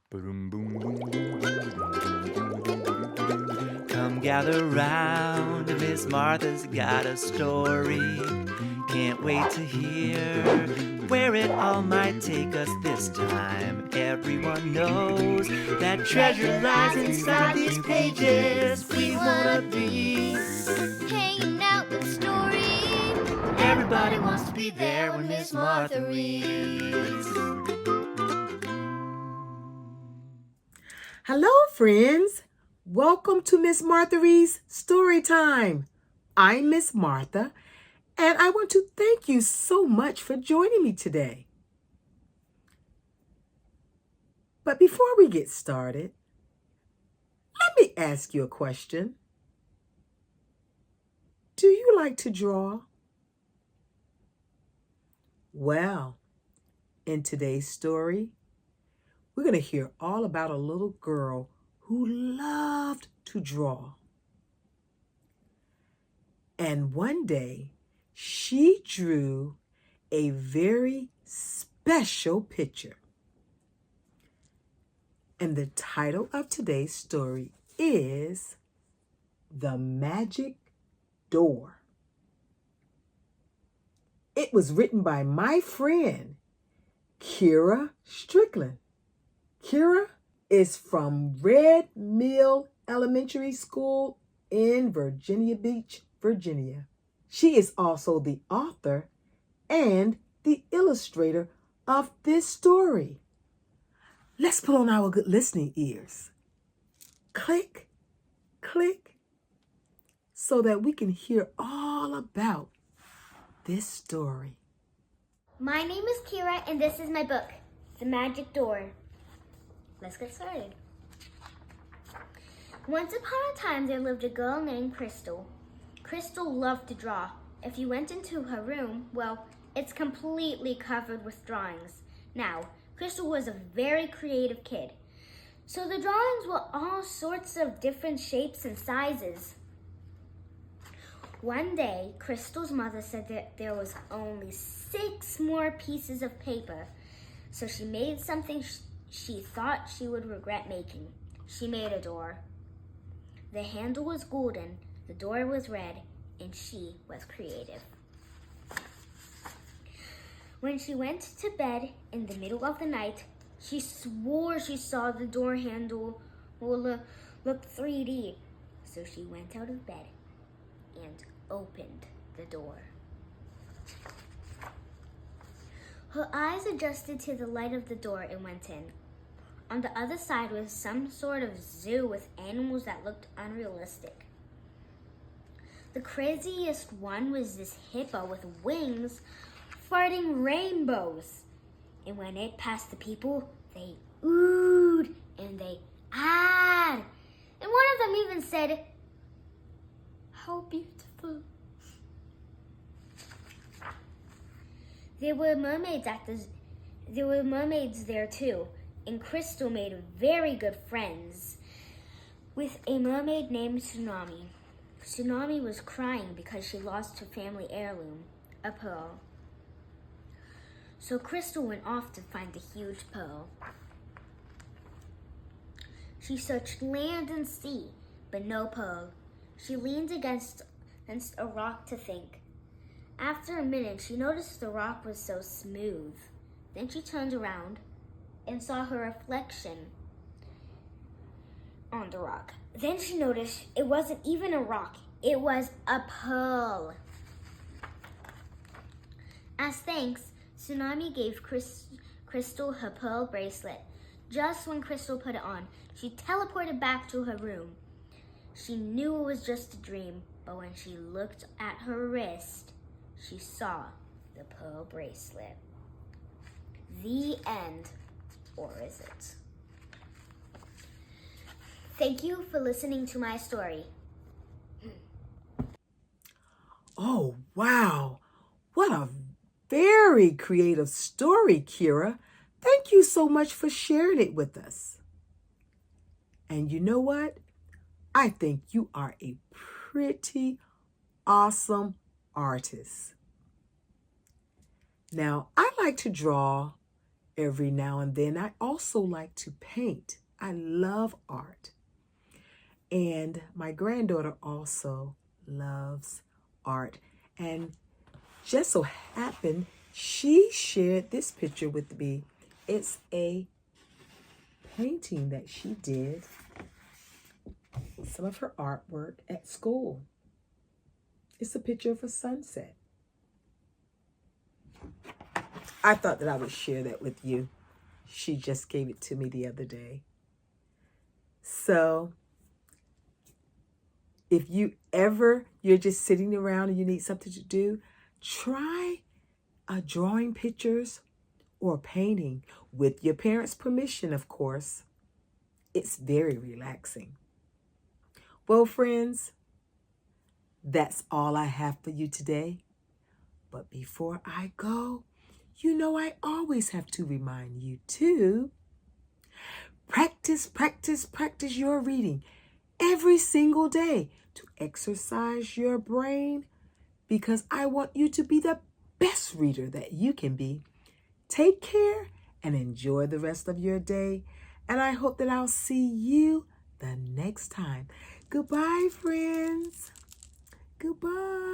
Come gather round, Miss Martha's got a story. Can't wait to hear where it all might take us this time. Everyone knows that treasure lies inside these pages. We wanna be hanging out with stories. Everybody wants to be there when Miss Martha reads. Hello, friends. Welcome to Miss Martha Reed's Story Time. I'm Miss Martha, and I want to thank you so much for joining me today. But before we get started, let me ask you a question. Do you like to draw? Well, in today's story, we're going to hear all about a little girl who loved to draw. And one day, she drew a very special picture. And the title of today's story is The Magic Door. It was written by my friend, Keira Strickland. Keira is from Red Mill Elementary School in Virginia Beach, Virginia. She is also the author and the illustrator of this story. Let's put on our good listening ears. Click, click, so that we can hear all about this story. My name is Keira, and this is my book, The Magic Door. Let's get started. Once upon a time, there lived a girl named Crystal. Crystal loved to draw. If you went into her room, well, it's completely covered with drawings. Now, Crystal was a very creative kid, so the drawings were all sorts of different shapes and sizes. One day, Crystal's mother said that there was only 6 more pieces of paper, so she made something she thought she would regret making. She made a door. The handle was golden, the door was red, and she was creative. When she went to bed in the middle of the night, she swore she saw the door handle look 3D. So she went out of bed and opened the door. Her eyes adjusted to the light of the door and went in. On the other side was some sort of zoo with animals that looked unrealistic. The craziest one was this hippo with wings farting rainbows. And when it passed the people, they oohed and they ahed. And one of them even said, "How beautiful." There were mermaids there too, and Crystal made very good friends with a mermaid named Tsunami. Tsunami was crying because she lost her family heirloom, a pearl. So Crystal went off to find the huge pearl. She searched land and sea, but no pearl. She leaned against a rock to think. After a minute, she noticed the rock was so smooth. Then she turned around and saw her reflection on the rock. Then she noticed it wasn't even a rock. It was a pearl. As thanks, Tsunami gave Crystal her pearl bracelet. Just when Crystal put it on, she teleported back to her room. She knew it was just a dream, but when she looked at her wrist, she saw the pearl bracelet. The end. Or is it? Thank you for listening to my story. Oh, wow. What a very creative story, Keira. Thank you so much for sharing it with us. And you know what? I think you are a pretty awesome artist. Now, I like to draw every now and then. I also like to paint. I love art. And my granddaughter also loves art. And just so happened, she shared this picture with me. It's a painting that she did, some of her artwork at school. It's a picture of a sunset. I thought that I would share that with you. She just gave it to me the other day. So if you're just sitting around and you need something to do, try drawing pictures or painting with your parents' permission, of course. It's very relaxing. Well, friends, that's all I have for you today. But before I go, you know I always have to remind you to practice, practice, practice your reading every single day to exercise your brain, because I want you to be the best reader that you can be. Take care and enjoy the rest of your day. And I hope that I'll see you the next time. Goodbye, friends. Goodbye.